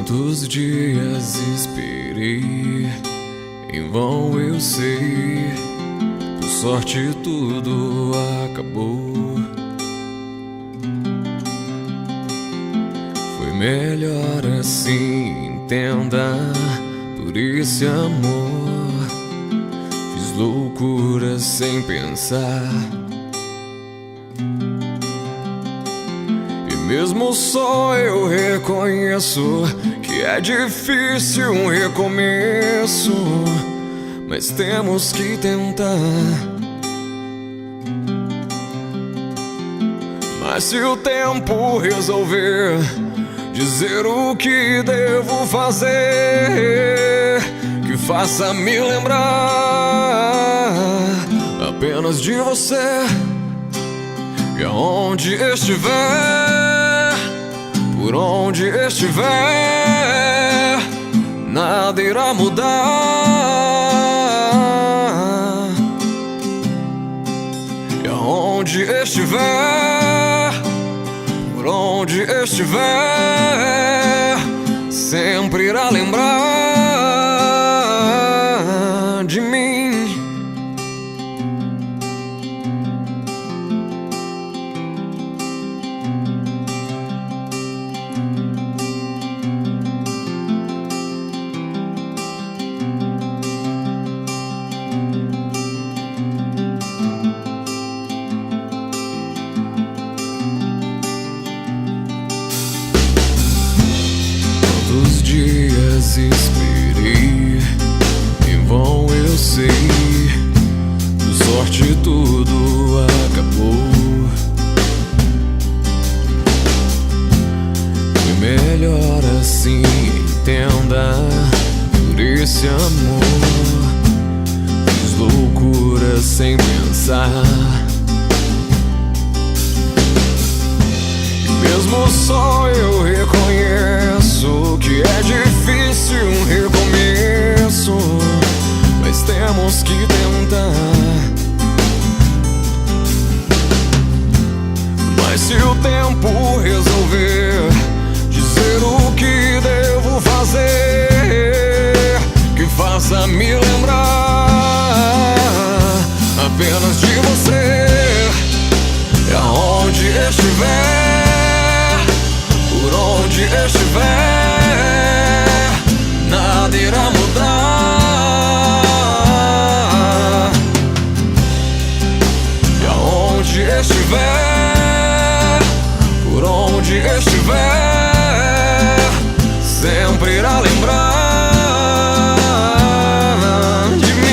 Quantos dias esperei, em vão eu sei, por sorte tudo acabou. Foi melhor assim, entenda, por esse amor. Fiz loucuras sem pensar, mesmo só eu reconheço que é difícil um recomeço, mas temos que tentar. Mas se o tempo resolver dizer o que devo fazer, que faça me lembrar apenas de você. E aonde estiver, por onde estiver, nada irá mudar. E aonde estiver, por onde estiver, sempre irá lembrar de mim. Quantos dias esperei, em vão eu sei, por sorte tudo acabou. Foi melhor assim, entenda, por esse amor. Fiz loucuras sem pensar, mesmo só eu reconheço que é difícil um recomeço, mas temos que tentar. Mas se o tempo resolver dizer o que devo fazer, que faça me lembrar apenas de você. E aonde estiver, por onde estiver, nada irá mudar. E aonde estiver, por onde estiver, sempre irá lembrar de mim.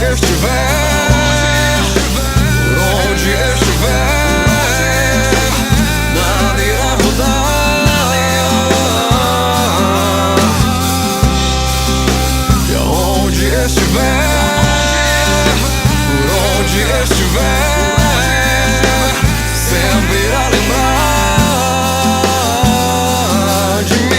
Estiver, por onde estiver, nada irá mudar. E aonde estiver, por onde estiver, sempre irá lembrar de mim.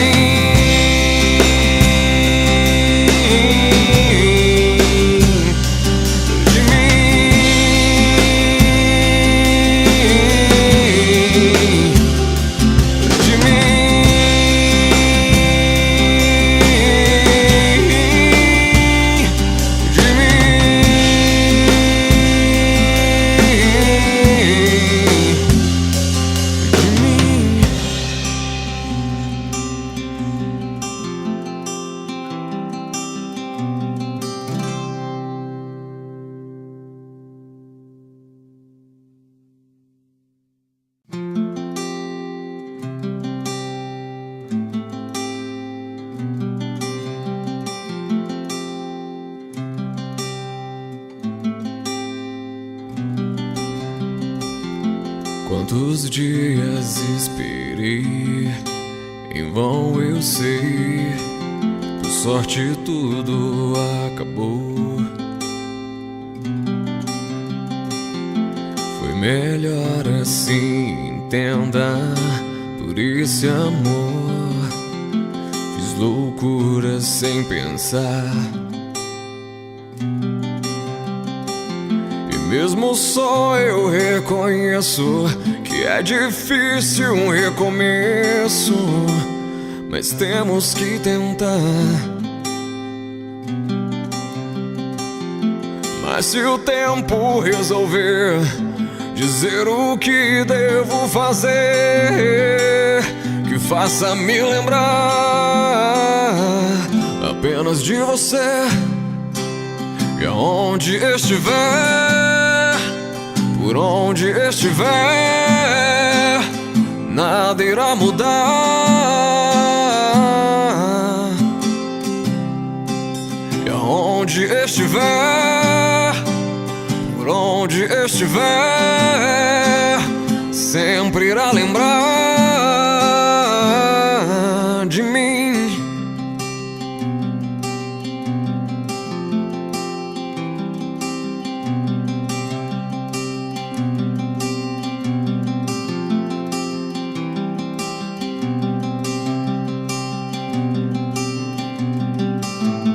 Quantos dias esperei, em vão eu sei, sorte tudo acabou. Foi melhor assim, entenda. Por esse amor fiz loucuras sem pensar. E mesmo só eu reconheço que é difícil um recomeço, mas temos que tentar. Mas se o tempo resolver dizer o que devo fazer, que faça me lembrar apenas de você. E aonde estiver, por onde estiver, nada irá mudar. E aonde estiver, por onde estiver,